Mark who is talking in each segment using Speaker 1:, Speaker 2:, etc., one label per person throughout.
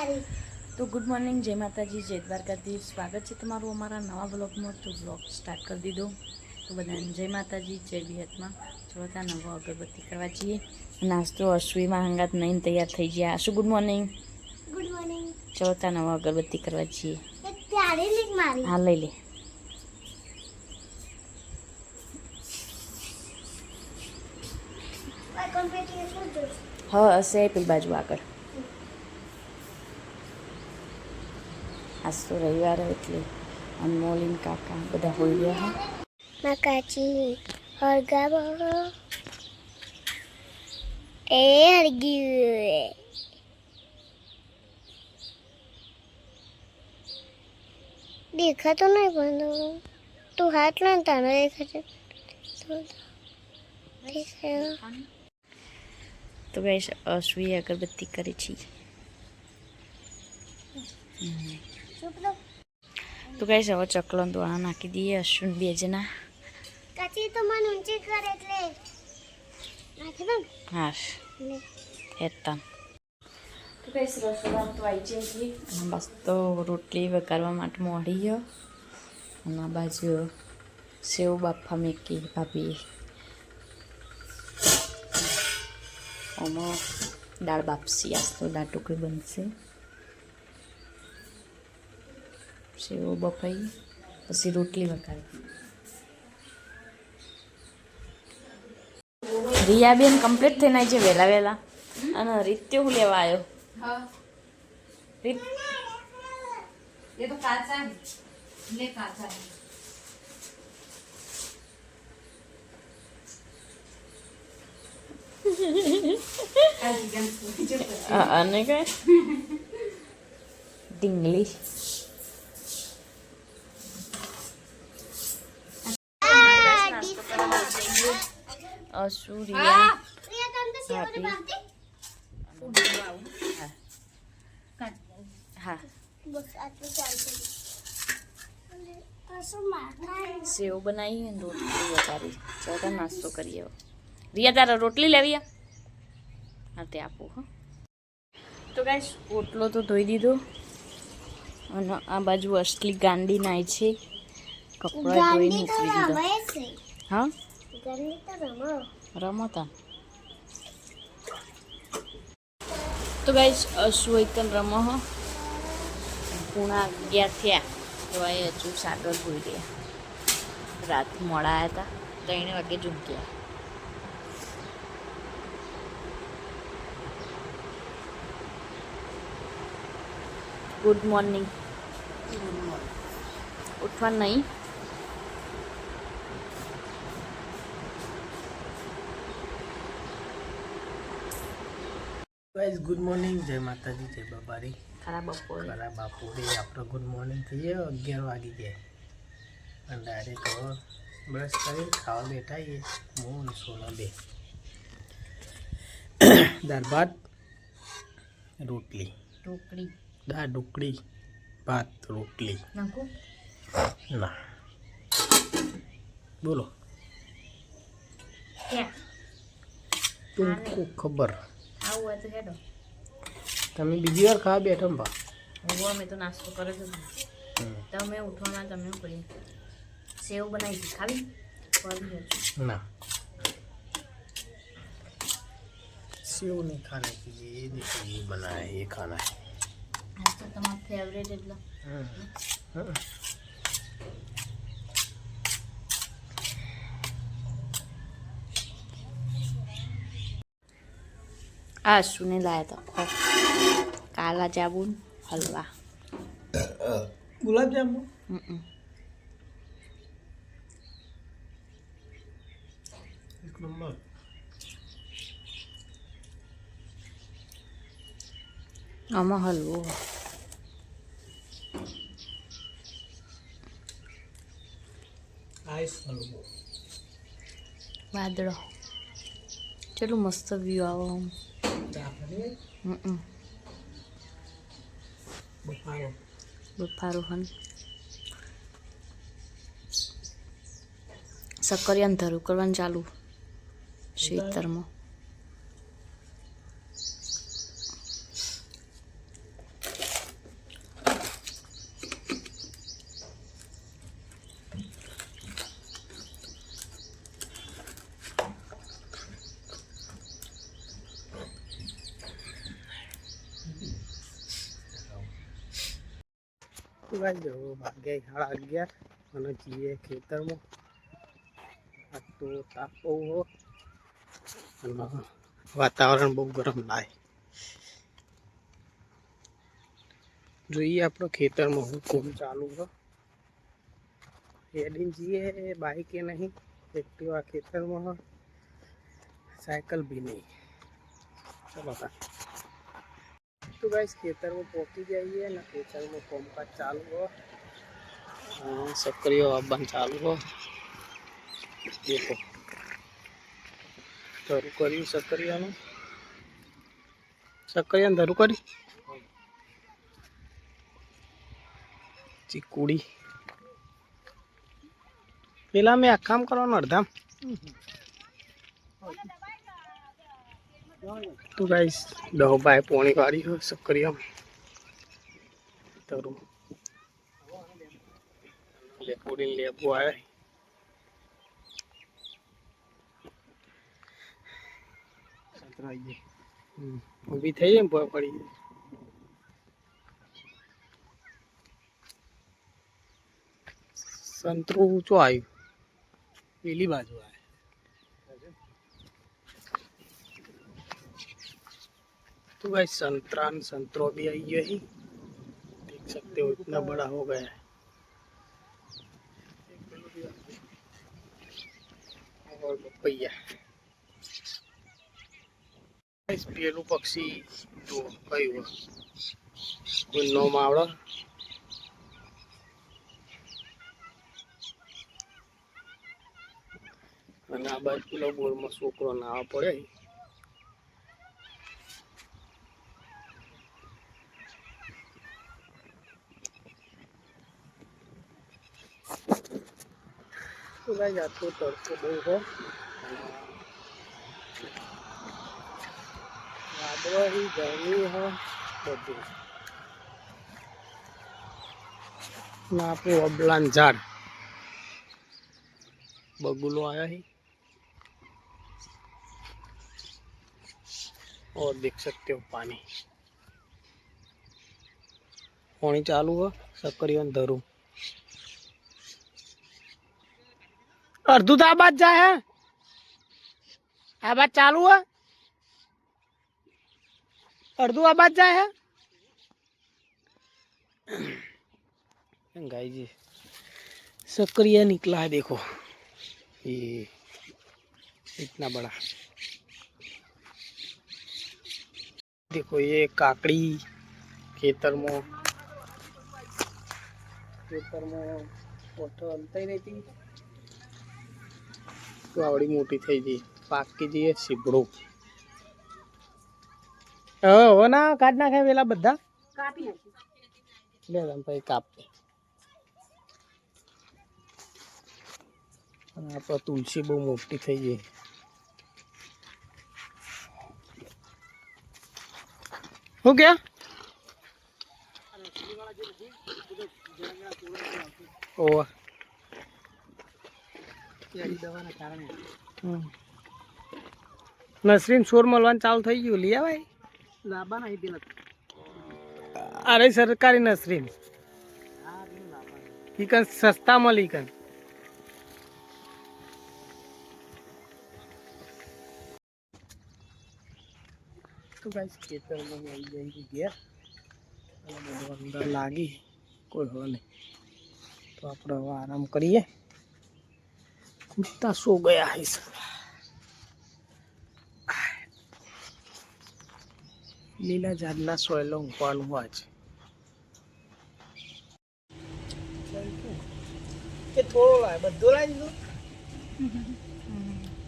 Speaker 1: તો good morning, જય માતાજી, જય દ્વારકાધીશ. સ્વાગત છે તમારું અમારા નવા બ્લોગમાં. તો બ્લોગ સ્ટાર્ટ કરી દીધો. તો બધાને જય માતાજી, જય વિહતમાં. ચલો ત્યાં નવો અગરબત્તી કરવા જઈએ. નાસ્તો અશ્વીમાં હંગાત નહીં તૈયાર થઈ ગયા. શું ગુડ મોર્નિંગ.
Speaker 2: Good morning.
Speaker 1: ચલો ત્યાં નવો અગરબત્તી કરવા જઈએ. હા લઈ લે. હા હશે પેલી બાજુ આગળ. આજ તો રવિવાર એટલે અનમોલીન કાકા બધા હોઈ ગયા.
Speaker 2: મકાચી હરગાવો એ હરગી દેખાતો નહીં પણ તું હાથ લે તાનો દેખાશે
Speaker 1: તો ગાઈસ અશ્વી અગરબત્તી કરી છે. તો ગાઈસ હવે ચકલો દોણા નાખી દઈએ અશ્વિન બે જણા.
Speaker 2: કાચી તો મન ઊંચી કરે એટલે નાખી દઉં.
Speaker 1: હા હેતા. તો ગાઈસ રસોડા તો આવી જાય છે. અને બસ તો રોટલી વઘારવા માટે મોડી ગયો. અને આ બાજુ સેવ બાફા મેકી ભાભી. આમાં દાળ બાફસી. આજ તો દાળ ટુકડી બનશે. સેવ બફાઈ પછી રોટલી વઘારી. રિયાબેન કમ્પ્લીટ થઈને આવી છે વહેલા વહેલા. અને રીત્યો હું લેવા આવ્યો. રીત
Speaker 3: ये तो काचा है, ले काचा है.
Speaker 1: અને કઈ ઢીંગલી અસુરિયા હા સેવ બનાવી અને રોટલી વઘારી. ચાલો નાસ્તો કરીએ. રિયા તારે રોટલી લેવી? હા તે આપું. હા તો ગાઈસ ઓટલો તો ધોઈ દીધો. અને આ બાજુ અસલી ગાંડી નાય છે. કપડા ધોઈ મૂકી દીધો. હા રમતા. તો ગાઈસ અશુ એકન રમો હો. પૂણા 11 થયા તો એ હજુ સાગર ધોઈ ગયા. રાત મોડા આવ્યા હતા 3 વાગે ઝૂંક્યા. Good morning. ઉઠવા નહીં.
Speaker 4: ગાઈસ ગુડ મોર્નિંગ, જય માતાજી, જય બાબારી.
Speaker 1: ખરાબ બપોરે.
Speaker 4: ખરા બાપુરે આપણો ગુડ મોર્નિંગ થઈ ગયો. 11 વાગી ગયા અને ડાયરેક્ટ હવે બ્રશ કરી ખાવા બેઠા છીએ. હું અને સોના બે. દાળ ભાત રોટલી.
Speaker 1: ઢોકળી
Speaker 4: દાળ ઢોકળી ભાત રોટલી.
Speaker 1: નાખું
Speaker 4: ના બોલો
Speaker 1: ક્યાં
Speaker 4: તું ખબર.
Speaker 1: આવું હોય તો હેડો.
Speaker 4: તમે બીજી વાર ખાવા બેઠો ને બા?
Speaker 1: હું અમે તો નાસ્તો કરે છે. તમે ઉઠવાના તમે કરી સેવ બનાવી હતી ખાવી
Speaker 4: ના सेव नहीं खाने के लिए ये देखो ये बना है, ये खाना है.
Speaker 1: आज तो तुम्हारा फेवरेट એટલે આ સુને લાયા હતા કાલા જાબુન હલવા.
Speaker 4: गुलाब जामुन एक नंबर.
Speaker 1: આમાં હલવો
Speaker 4: आइस हलवो
Speaker 1: વાદળો. ચલો મસ્ત વ્યૂ આવો.
Speaker 4: બફારો
Speaker 1: બફારો હન સક્કરિયાને ધરું કરવાનું ચાલુ ખેતરમાં.
Speaker 4: તો ગાઈસ જો ભાગ્યા 11:30 અને જઈએ ખેતરમાં. આ તો તાપ બહુ હો અને વાતાવરણ બહુ ગરમ લાગે. જોઈએ આપણો ખેતરમાં હું કોમ ચાલુ છે. હેડીને જઈએ બાઈક એ નહીં, એક્ટિવા ખેતરમાં, સાયકલ બી નહીં. ચલો તો ગાઈસ ખેતરમાં પહોંચી જઈએ ને ખેતરમાં કોમકાજ ચાલુ હો. સક્રિય આવવાનું ચાલુ હો. દેખો ધરું કર્યું સક્રિયાનું ધરું કરી ચીકુડી પેલા મેં આખામ કરવાનું અડધામ. તો ગાઈસ 10 બાય પોણી વાળી હોય સક્રિયમ ધરું લેપુડી લેબુ આવે. ઊભી થઈ એમ પડી સંતરું ઊંચું આવ્યું પેલી બાજુ આવે. तो भाई संतरा भी आई है ही, देख सकते हो इतना बड़ा हो गया है. और पपैया पेलू पक्षी जो कई हो कोई नो मावड़ा અને આ બાજુ પેલો બોરમાં છોકરો નાવા પડે. तो गाइस आज तो तड़को बहुत है, वादळी गर्मी है બધું. ना આપણું અબલાન ઝાડ बगुलो आया है और देख सकते हो पानी चालू है. सक्रियन धरू अर्धू तो आबाद जाए है, आबाद चालू है, अर्धू आबाद जाए है. गाई जी सक्रिय निकला है, देखो ये इतना बड़ा. देखो ये काकड़ी खेतर में फोटो हलता ही रहती तो आवड़ी मोटी थी जी पाकी जी सीबड़ो हो ना काट नाखे वेला बधा कापी ले हम भाई काप आप तुलसी बहु मोटी थी गई. हो क्या ओ नसरीन शोर मलवान चालू थी गયું लिया भाई लाबा नहीं पेला. अरे सरकारी नसरीन इकन सस्ता मली कन. तो गाइस खेतर में आई जाएगी गया अंदर लागी कोई हो नहीं तो आप आराम करिए. कुत्ता सो गया है सब. लीला जाडना सोयलो ऊंपाणું आज કે થોડો લાય બધો લાય દીધો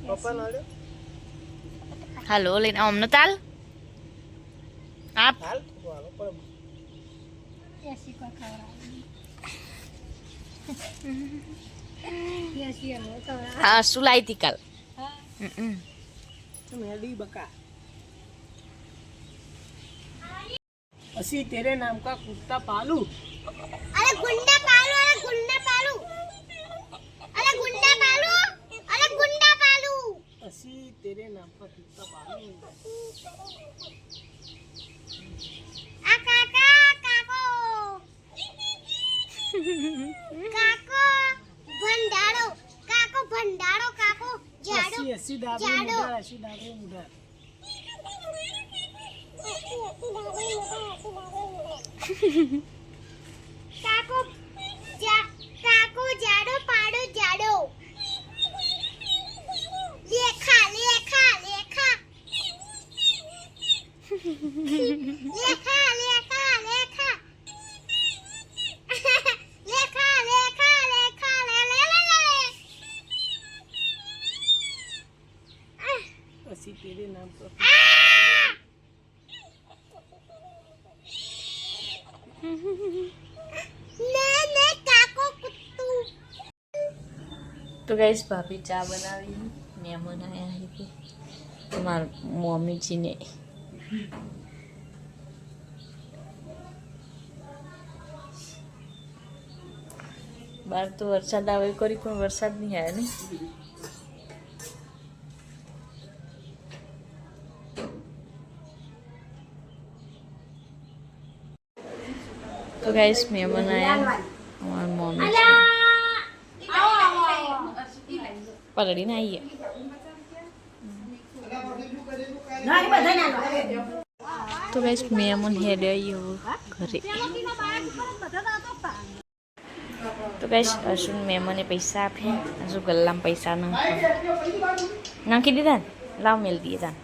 Speaker 4: પપ્પા નાડ્યો
Speaker 1: હાલો લઈને અમને તાલ આપ
Speaker 4: હાલ હાલો પર
Speaker 2: ऐसी का खवरा ऐसी है वो खवरा
Speaker 1: હા શું લાઈ તી કાલ.
Speaker 4: मेडी बका असी तेरे नाम का कुत्ता पालू.
Speaker 2: अरे गुंडा पालू, अरे गुंडा पालू, अरे गुंडा पालू, अरे गुंडा पालू.
Speaker 4: असी तेरे नाम का कुत्ता पालू.
Speaker 2: आ काका काको
Speaker 4: ऐसी डाबरी उधर, ऐसी डाबरी उधर।
Speaker 2: કાકો કાકો જાડો પાડો જાડો લેખા લેખા લેખા લેખા લેખા લેખા લેખા લેખા લેખા લે લે લે
Speaker 4: ऐसी तेरे नाम पर
Speaker 2: ને ને કાકો કુત્તુ
Speaker 1: તો ગાઈસ ભાભી ચા બનાવી મહેમાન આવ્યા છે તો મારા મમ્મીજીને બહાર તો વરસાદ આવે કરી પણ વરસાદ નહીં આવ્યો ને તો ગાઈસ મહેમાન આવ્યા અમારા મમ્મી પલળીને આવીએ તો ગાઈસ મહેમાન હેડે આવીએ ઘરે તો ગાઈસ અશ્વિન મહેમાને પૈસા આપ્યા હજુ ગલ્લામાં પૈસા નાખી દીધા ને લાવ મેળ દઈએ તા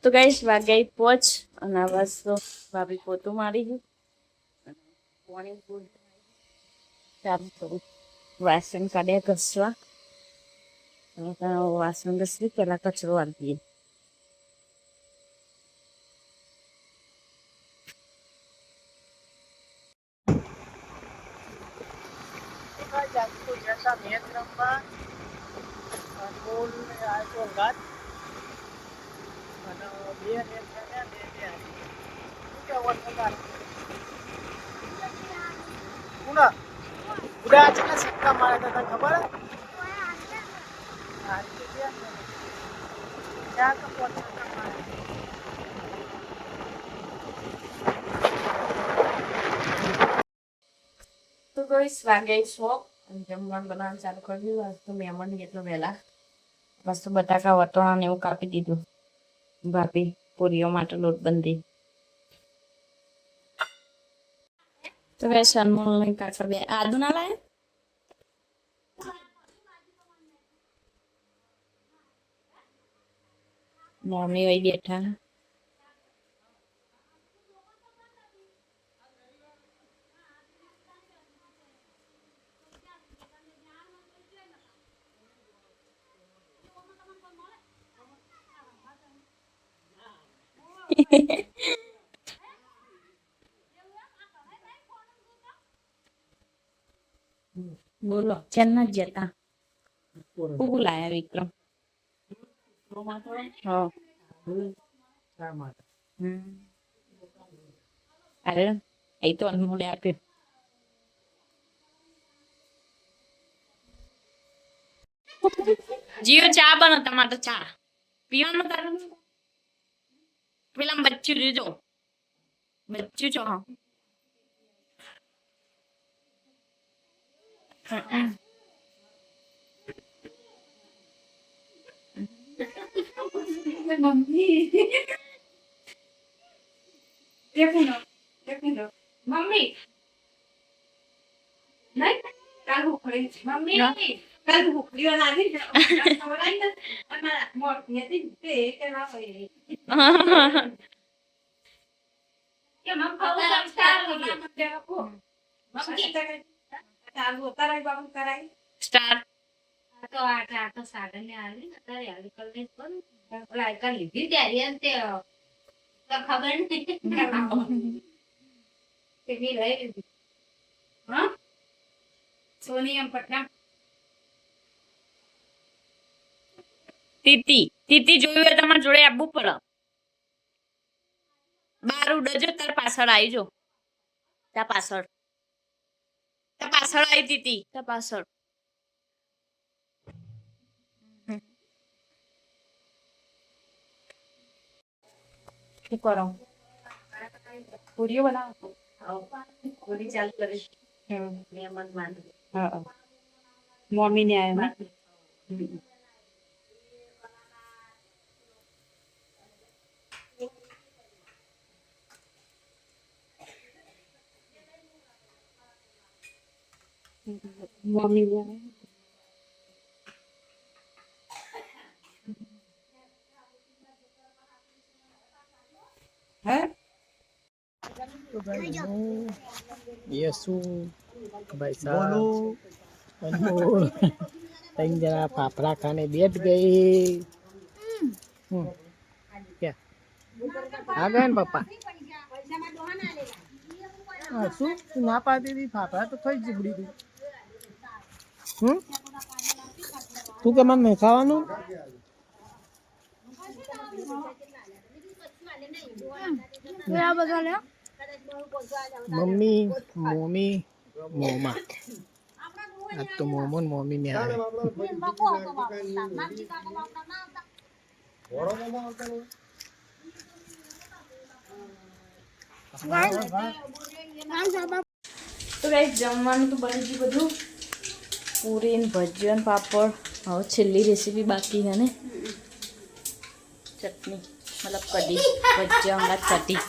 Speaker 1: તો ગાઈસ વાગ્યા પહોંચ અને આ બસ તો ભાભી પોતું મારી ગયું પાણી ચાલુ કરું વાસણ કાઢ્યા ઘસવા વાસણ ઘસવી પેલા કચરો વાળી દઈએ
Speaker 4: जैसा मैच रमवा गोल आए तो गात અને બે મેચ રમ્યા બે કે વોટરકાર ઉડા ઉડા આચના સિક્કા માર્યા હતા ખબર હારી ગયા ક્યાં કા વોટરકાર માર્યા
Speaker 1: તો ગાઈસ વાગ્યા શોખ જમવાનું બનાવવાનું ચાલુ કરી દીધું આજ તો મહેમાન એટલો વહેલા બસ તો બટાકા વટોણા ને એવું કાપી દીધું ભાભી પૂરીઓ માટે લોટ બંધી તો ગાઈસ અનમોલ ને કાકા બે આદુ ના લાય મમ્મી વહી બેઠા બોલો ચેન્નઈ જતા ઉગું લાયા વિક્રમ હા અરે એ તો અનમોલે આપ્યું જીઓ ચા બનો તમારે ચા પીવાનું તારું પેલા બચ્ચું જોજો બચ્ચું છો હા
Speaker 3: મમ્મી નહીં કાલ ભૂખડી મમ્મી કાલ ભૂખડીઓ લાવી મોટી હતી તે કેવા હોય કે મમ ખાવું ચાલુ કરાય બાબુ કરાય
Speaker 1: સ્ટાર્ટ
Speaker 3: તો આ તો સાડા ને આવી અત્યારે આવી કલને પણ ઓલા કર લીધી ત્યારે અંતે તો ખબર નહીં કે ની લઈ લીધી હા સોનિયમ પટના
Speaker 1: તીતી જોયું હોય તમારા જોડે આવવું પડે બાર ઉડજો તાર પાછળ આવી જો તા પાછળ આવી તીતી તા પાછળ શું કરો પૂરીઓ બનાવો પૂરી ચાલુ કરી મહેમાન માંડ
Speaker 3: મમ્મી ને આવ્યા મમ્મી હે
Speaker 4: યસુ ભાઈ સાहब अनमोल तीन जना फाफड़ा खाने बैठ गए। क्या आ गए न पप्पा? हाँ, શું તું ના પાડતી હતી? ફાફડા તો થઈ જ જીબડી તું. તું કે મને નહીં ખાવાનું? મમ્મી મોમી મોમા આજ તો મોમો ને મોમી ને આવે.
Speaker 1: તો ગાઈસ જમવાનું તો બની ગયું બધું. પૂરી ને ભજીયા ને પાપડ. હવે છેલ્લી રેસીપી બાકી છે ને ચટણી મતલબ કઢી ભજીયા હમણાં કઢી.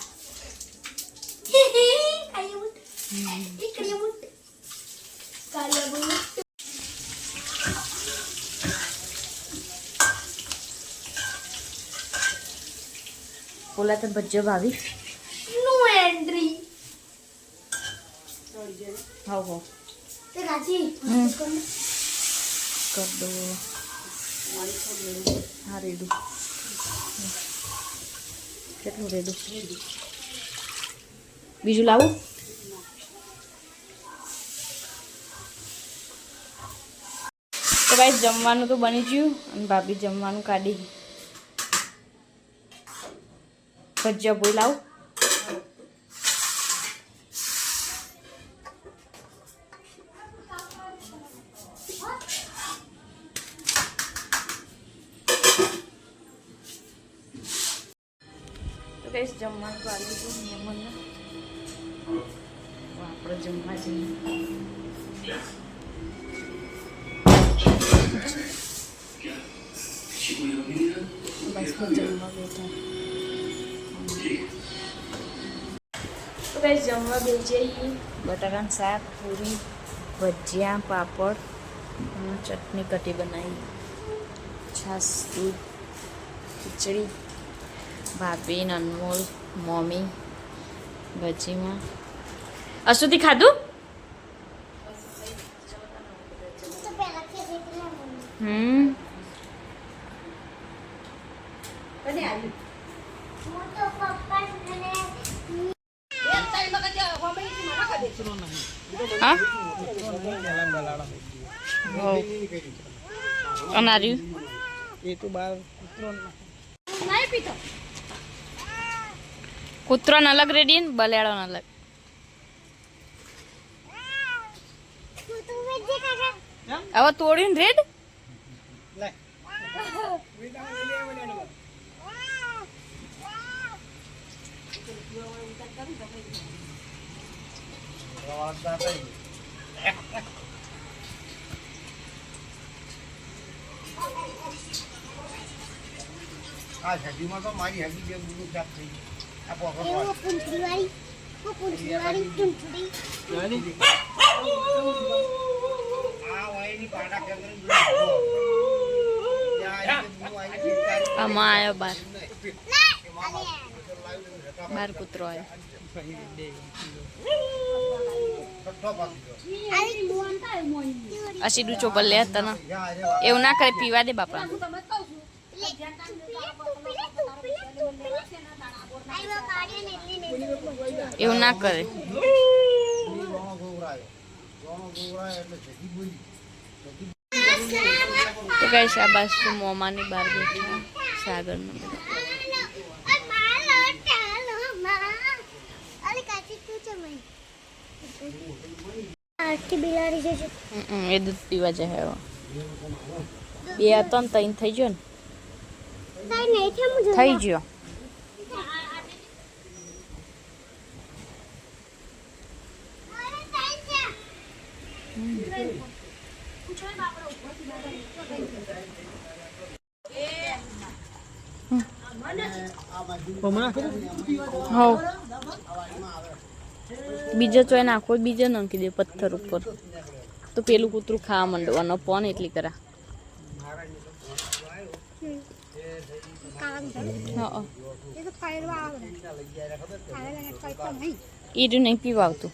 Speaker 1: બોલા તો ભજીયા ભાવી હાવ હાવ કર દો. હા રેડું કેટલું રેડું બીજું લાવું? તો ગાઈસ જમવાનું તો બની ગયું અને ભાભી જમવાનું કાઢી. ભજીયા બોઈ લાવું? ગાઈસ જમવાનું તો આવી ગયું મહેમાનને. આપણે જમવા જઈએ. બસ તો જમવા બેઠા. તો ગાઈસ જમવા બેસી જઈએ. બટાકાનું શાક, પૂરી, ભજીયા, પાપડ, ચટણી કઢી બનાવી, છાશ, દૂધ, ખીચડી. ભાભી અનમોલ મમ્મી ભજીમાં. અશુથી ખાધું? અનાર્યું
Speaker 4: એ તો બાર
Speaker 1: કૂતરો અલગ રેડી ને બલેડો અલગ. હવે તોડ્યું રેડ.
Speaker 4: આ હજીમાં તો મારી હજી જે બધું ચાપ થઈ ગયું.
Speaker 1: આમાં આવ્યો બાર બાર કૂતરો આવ્યો. અસીડું ચોપલ લે તને એવું ના કરે. પીવા દે બાપા. એવું ના કરે. તો કઈ શાબાશ તો મોમાની બહાર બેઠા સાગરનો. એ દૂધ પીવા જાય. બે હતો ને તઈને થઈ ગયો ને થઈ ગયો. હા બીજો ચોય નાખો બીજો નાખી દે પથ્થર ઉપર તો પેલું કૂતરું ખાવા માંડવાનો પોન એટલી કરા હા એ જો નહીં પીવા આવતું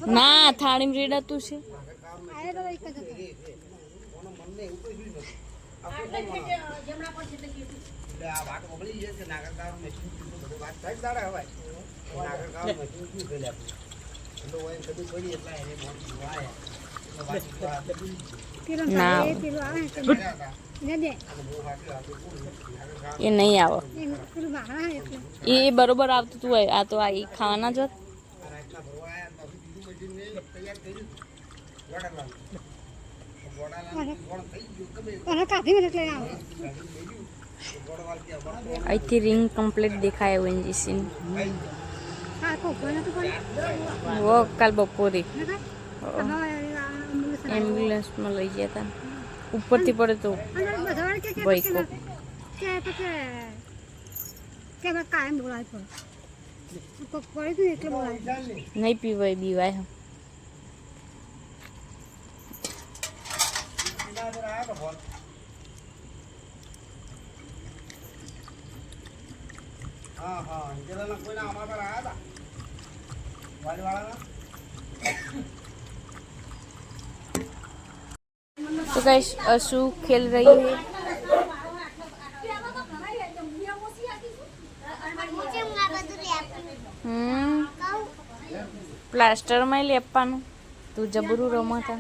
Speaker 1: ના થાળી રેડાતું છે ના એ નહીં આવે એ બરોબર આવતું તું હોય આ તો આ એ ખાવાના જ અહીંથી રિંગ કમ્પ્લીટ દેખાય ઓએનજીસી વો કાલ બપોરે એમ્બ્યુલન્સમાં લઈ ગયા હતા ઉપરથી પડે તો બાઈકો નહીં પીવાય બીવાય तो गाइस अशु खेल रही है प्लास्टर में लेपानु तू जबरू रमता